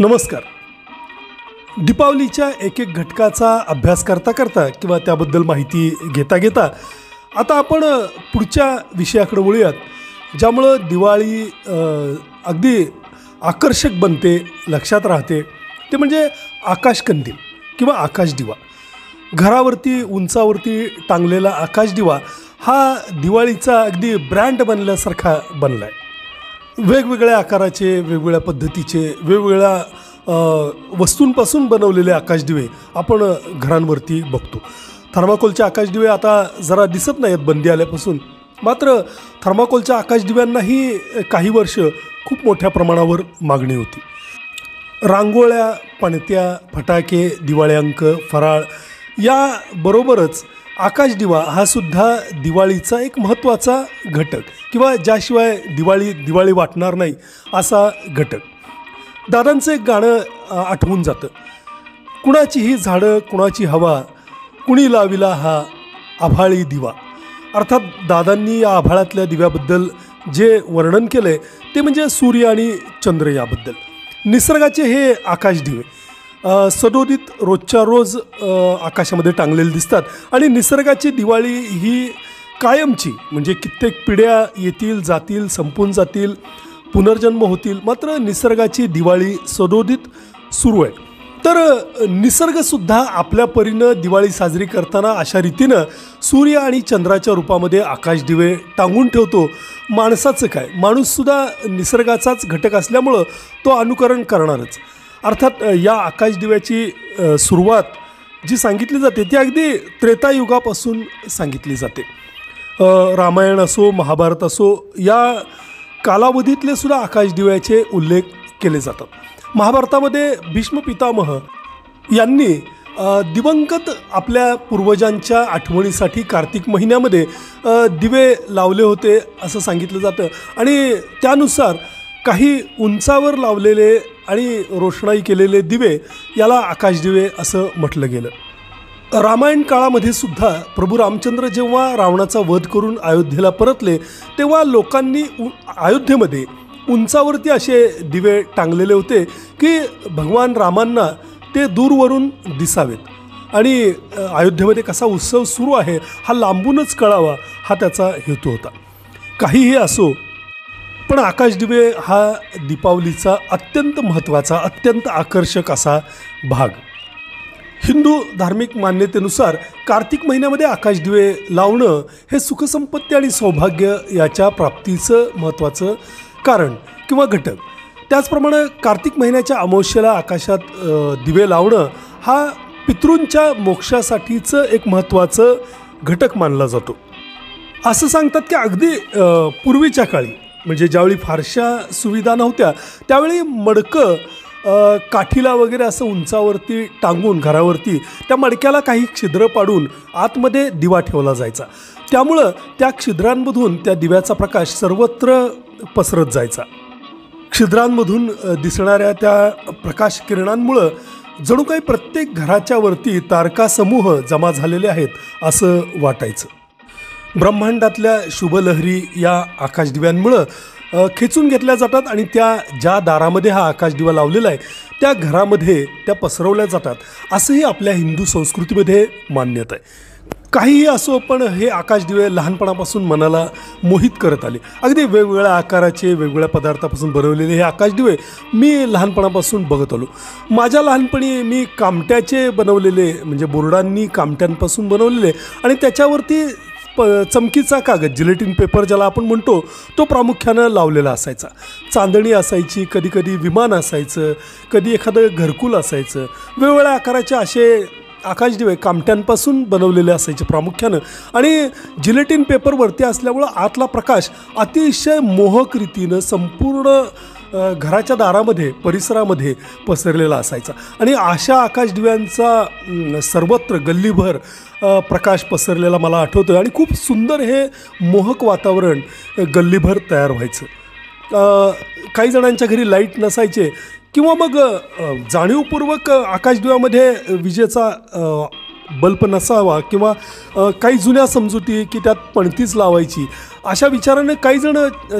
नमस्कार. दीपावलीच्या एक एक घटकाचा अभ्यास करता करता किंवा त्याबद्दल माहिती घेता घेता आता आपण पुढच्या विषयाकडे वळूयात, ज्यामुळं दिवाळी अगदी आकर्षक बनते, लक्षात राहते. ते म्हणजे आकाशकंदील किंवा आकाशदिवा. घरावरती उंचावरती टांगलेला आकाशदिवा हा दिवाळीचा अगदी ब्रँड बनल्यासारखा बनला आहे. वेगवेगळ्या आकाराचे, वेगवेगळ्या पद्धतीचे, वेगवेगळ्या वस्तूंपासून बनवलेले आकाशदिवे आपण घरांवरती बघतो. थर्माकोलचे आकाशदिवे आता जरा दिसत नाहीत बंदी आल्यापासून. मात्र थर्माकोलच्या आकाशदिव्यांनाही काही वर्ष खूप मोठ्या प्रमाणावर मागणी होती. रांगोळ्या, पणत्या, फटाके, दिवाळी अंक, फराळ याबरोबरच आकाशदिवा हा सुद्धा दिवाळीचा एक महत्त्वाचा घटक किंवा ज्याशिवाय दिवाळी वाटणार नाही असा घटक. दादांचं एक गाणं आठवून जातं. कुणाची ही झाडं, कुणाची हवा, कुणी लाविला हा आभाळी दिवा. अर्थात दादांनी या आभाळातल्या दिव्याबद्दल जे वर्णन केलं आहे ते म्हणजे सूर्य आणि चंद्र याबद्दल. निसर्गाचे हे आकाशदिवे सदोदित रोजच्या रोज आकाशामध्ये टांगलेले दिसतात आणि निसर्गाची दिवाळी ही कायमची, म्हणजे कित्येक पिढ्या येतील जातील, संपून जातील, पुनर्जन्म होतील, मात्र निसर्गाची दिवाळी सदोदित सुरू आहे. तर निसर्गसुद्धा आपल्या परीनं दिवाळी साजरी करताना अशा रीतीनं सूर्य आणि चंद्राच्या रूपामध्ये आकाशदिवे टांगून ठेवतो. माणसाचं काय, माणूससुद्धा निसर्गाचाच घटक असल्यामुळं तो अनुकरण करणारच. अर्थात या आकाशदिव्याची सुरुवात जी सांगितली जाते ती अगदी त्रेतायुगापासून सांगितली जाते. रामायण असो, महाभारत असो, या कालावधीतले सुद्धा आकाशदिव्याचे उल्लेख केले जातात. महाभारतामध्ये भीष्म पितामह यांनी दिवंगत आपल्या पूर्वजांच्या आठवणीसाठी कार्तिक महिन्यामध्ये दिवे लावले होते असं सांगितलं जातं आणि त्यानुसार काही उंचावर लावलेले आणि रोषणाई केलेले दिवे याला आकाशदिवे असं म्हटलं गेलं. रामायण काळामध्ये सुद्धा प्रभू रामचंद्र जेव्हा रावणाचा वध करून अयोध्येला परतले तेव्हा लोकांनी अयोध्येमध्ये उंचावरती असे दिवे टांगलेले होते की भगवान रामांना ते दूरवरून दिसावेत आणि अयोध्येमध्ये कसा उत्सव सुरू आहे हा लांबूनच कळावा, हा त्याचा हेतू होता. काहीही असो, पण आकाशदिवे हा दीपावलीचा अत्यंत महत्त्वाचा, अत्यंत आकर्षक असा भाग. हिंदू धार्मिक मान्यतेनुसार कार्तिक महिन्यामध्ये आकाशदिवे लावणं हे सुखसंपत्ती आणि सौभाग्य याच्या प्राप्तीचं महत्त्वाचं कारण किंवा घटक. त्याचप्रमाणे कार्तिक महिन्याच्या अमावस्येला आकाशात दिवे लावणं हा पितृंच्या मोक्षासाठीचं एक महत्त्वाचं घटक मानला जातो. असं सांगतात की अगदी पूर्वीच्या काळी, म्हणजे ज्यावेळी फारशा सुविधा नव्हत्या त्यावेळी मडकं काठीला वगैरे असं उंचावरती टांगून घरावरती त्या मडक्याला काही छिद्र पाडून आतमध्ये दिवा ठेवला जायचा. त्यामुळं त्या छिद्रांमधून त्या दिव्याचा प्रकाश सर्वत्र पसरत जायचा. छिद्रांमधून दिसणाऱ्या त्या प्रकाश किरणांमुळं जणू काही प्रत्येक घराच्या वरती तारकासमूह जमा झालेले आहेत असं वाटायचं. ब्रह्मांडातल्या शुभलहरी या आकाशदिव्यांमुळं खेचून घेतल्या जातात आणि त्या ज्या दारामध्ये हा आकाशदिवा लावलेला आहे त्या घरामध्ये त्या पसरवल्या जातात असंही आपल्या हिंदू संस्कृतीमध्ये मान्यता आहे. काहीही असो, पण हे आकाशदिवे लहानपणापासून मनाला मोहित करत आले. अगदी वेगवेगळ्या आकाराचे, वेगवेगळ्या पदार्थापासून बनवलेले हे आकाशदिवे मी लहानपणापासून बघत आलो. माझ्या लहानपणी मी कामट्याचे बनवलेले, म्हणजे बोर्डांनी कामट्यांपासून बनवलेले आणि त्याच्यावरती चमकीचा कागद, जिलेटिन पेपर ज्याला आपण म्हणतो, तो प्रामुख्यानं लावलेला असायचा. चांदणी असायची, कधीकधी विमान असायचं, कधी एखादं घरकुल असायचं. वेगवेगळ्या आकाराचे असे आकाशदिवे कामट्यांपासून बनवलेले असायचे प्रामुख्यानं आणि जिलेटिन पेपरवरती असल्यामुळं आतला प्रकाश अतिशय मोहक रीतीनं संपूर्ण घराच्या दारामध्ये, परिसरामध्ये पसरलेला असायचा आणि अशा आकाशदिव्यांचा सर्वत्र गल्लीभर प्रकाश पसरलेला मला आठवतं आणि खूप सुंदर हे मोहक वातावरण गल्लीभर तयार व्हायचं. काही जणांच्या घरी लाईट नसायचे किंवा मग जाणीवपूर्वक आकाशदिव्यामध्ये विजेचा बल्ब नसावा किंवा काही जुन्या समजुती की त्यात पणतीच लावायची, अशा विचाराने काही जण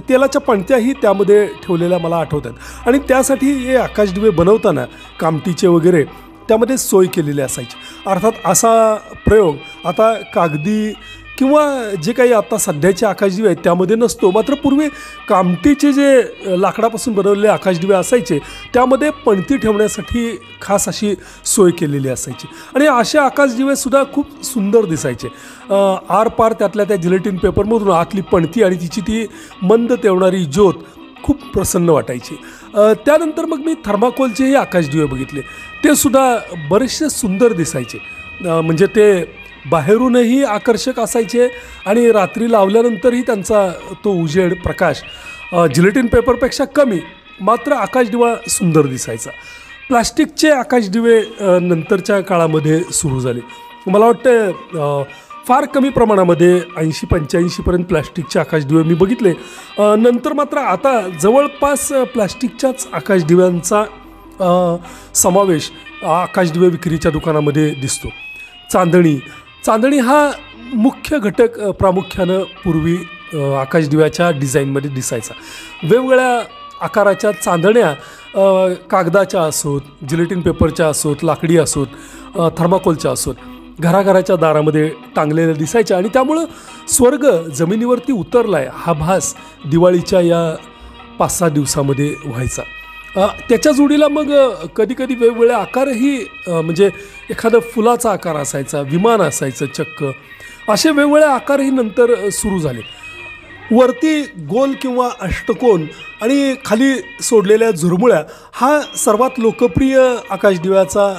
तेलाच्या पणत्याही त्यामध्ये ठेवलेल्या मला आठवतात आणि त्यासाठी हे आकाशदिवे बनवताना कामटीचे वगैरे त्यामध्ये सोय केलेली असायची. अर्थात असा प्रयोग आता कागदी किंवा जे काही आता सध्याचे आकाशदिवे आहेत त्यामध्ये नसतो. मात्र पूर्वी कामटीचे जे लाकडापासून बनवलेले आकाशदिवे असायचे त्यामध्ये पणती ठेवण्यासाठी खास अशी सोय केलेली असायची आणि असे आकाशदिवेसुद्धा खूप सुंदर दिसायचे. आरपार त्यातल्या त्या जिलेटिन पेपरमधून आतली पणती आणि तिची ती मंद तेवणारी ज्योत खूप प्रसन्न वाटायची. त्यानंतर मग मी थर्माकोलचेही आकाशदिवे बघितले. ते सुद्धा बरेचसे सुंदर दिसायचे. म्हणजे ते बाहेरूनही आकर्षक असायचे आणि रात्री लावल्यानंतरही त्यांचा तो उजेड प्रकाश जिलेटिन पेपरपेक्षा कमी, मात्र आकाशदिवा सुंदर दिसायचा. प्लास्टिकचे आकाशदिवे नंतरच्या काळामध्ये सुरू झाले. मला वाटतं फार कमी प्रमाणामध्ये 80-85पर्यंत प्लास्टिकचे आकाशदिवे मी बघितले. नंतर मात्र आता जवळपास प्लास्टिकच्याच आकाशदिव्यांचा समावेश आकाशदिवे विक्रीच्या दुकानामध्ये दिसतो. चांदणी हा मुख्य घटक प्रामुख्यानं पूर्वी आकाशदिव्याच्या डिझाईनमध्ये दिसायचा. वेगवेगळ्या आकाराच्या चांदण्या कागदाच्या असोत, जिलेटिन पेपरच्या असोत, लाकडी असोत, थर्माकोलच्या असोत, घराघराच्या दारामध्ये टांगलेल्या दिसायच्या आणि त्यामुळं स्वर्ग जमिनीवरती उतरला आहे हा भास दिवाळीच्या या 5-6 दिवसामध्ये व्हायचा. त्याच्या जोडीला मग कधीकधी वेगवेगळे आकारही, म्हणजे एखादं फुलाचा आकार असायचा, विमान असायचं चक्क, असे वेगवेगळे आकारही नंतर सुरू झाले. वरती गोल किंवा अष्टकोन आणि खाली सोडलेल्या झुरमुळ्या हा सर्वात लोकप्रिय आकाशदिव्याचा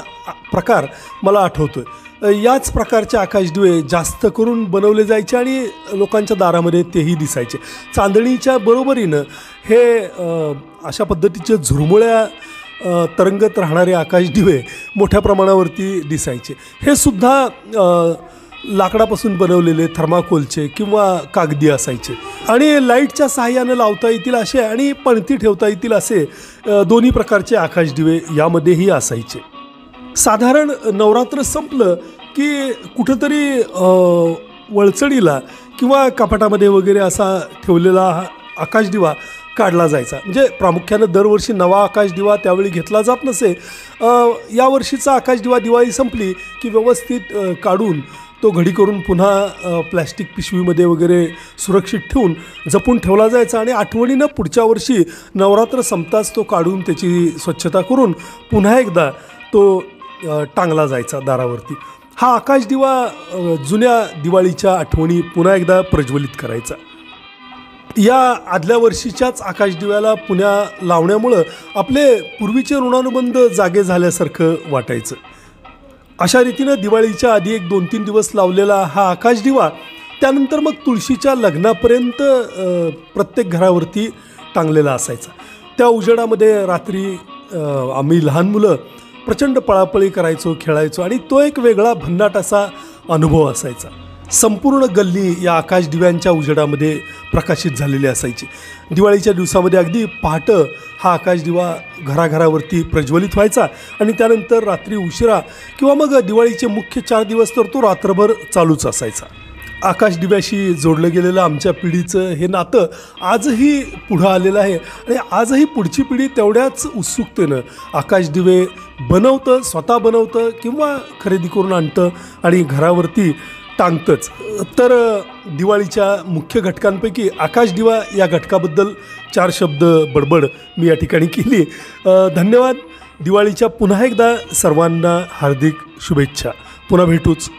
प्रकार मला आठवतोय. याच प्रकारचे आकाशदिवे जास्त करून बनवले जायचे आणि लोकांच्या दारामध्ये तेही दिसायचे. चांदणीच्या बरोबरीनं हे अशा पद्धतीचे झुरमुळ्या तरंगत राहणारे आकाशदिवे मोठ्या प्रमाणावरती दिसायचे. हे सुद्धा लाकडापासून बनवलेले थर्माकोलचे किंवा कागदी असायचे आणि लाईटच्या सहाय्यानं लावता येतील असे आणि पणती ठेवता येतील असे दोन्ही प्रकारचे आकाशदिवे यामध्येही असायचे. साधारण नवरात्र संपलं की कुठंतरी वळचणीला किंवा कपाटामध्ये वगैरे असा ठेवलेला आकाशदिवा काढला जायचा. म्हणजे प्रामुख्यानं दरवर्षी नवा आकाशदिवा त्यावेळी घेतला जात नसे. यावर्षीचा आकाशदिवा दिवाळी संपली की व्यवस्थित काढून तो घडी करून पुन्हा प्लॅस्टिक पिशवीमध्ये वगैरे सुरक्षित ठेवून जपून ठेवला जायचा आणि आठवणीनं पुढच्या वर्षी नवरात्र संपताच तो काढून त्याची स्वच्छता करून पुन्हा एकदा तो टांगला जायचा दारावरती. हा आकाशदिवा जुन्या दिवाळीच्या आठवणी पुन्हा एकदा प्रज्वलित करायचा. या आदल्या वर्षीच्याच आकाशदिव्याला पुन्हा लावण्यामुळं आपले पूर्वीचे ऋणानुबंध जागे झाल्यासारखं वाटायचं. अशा रीतीनं दिवाळीच्या आधी 1-2-3 दिवस लावलेला हा आकाशदिवा त्यानंतर मग तुळशीच्या लग्नापर्यंत प्रत्येक घरावरती टांगलेला असायचा. त्या उजेडामध्ये रात्री आम्ही लहान मुलं प्रचंड पळापळी करायचो, खेळायचो आणि तो एक वेगळा भन्नाट असा अनुभव असायचा. संपूर्ण गल्ली या आकाशदिव्यांच्या उजेडामध्ये प्रकाशित झालेली असायची. दिवाळीच्या दिवसामध्ये अगदी पहाटं हा आकाशदिवा घराघरावरती प्रज्वलित व्हायचा आणि त्यानंतर रात्री उशिरा किंवा मग दिवाळीचे मुख्य 4 दिवस तर तो रात्रभर चालूच असायचा. आकाशदिव्याशी जोडलं गेलेलं आमच्या पिढीचं हे नातं आजही पुढं आलेलं आहे आणि आजही पुढची पिढी तेवढ्याच उत्सुकतेनं आकाशदिवे बनवतं, स्वतः बनवतं किंवा खरेदी करून आणतं आणि घरावरती टांगतंच. तर दिवाळीच्या मुख्य घटकांपैकी आकाशदिवा या घटकाबद्दल 4 शब्द बडबड मी या ठिकाणी केली. धन्यवाद. दिवाळीच्या पुन्हा एकदा सर्वांना हार्दिक शुभेच्छा. पुन्हा भेटूच.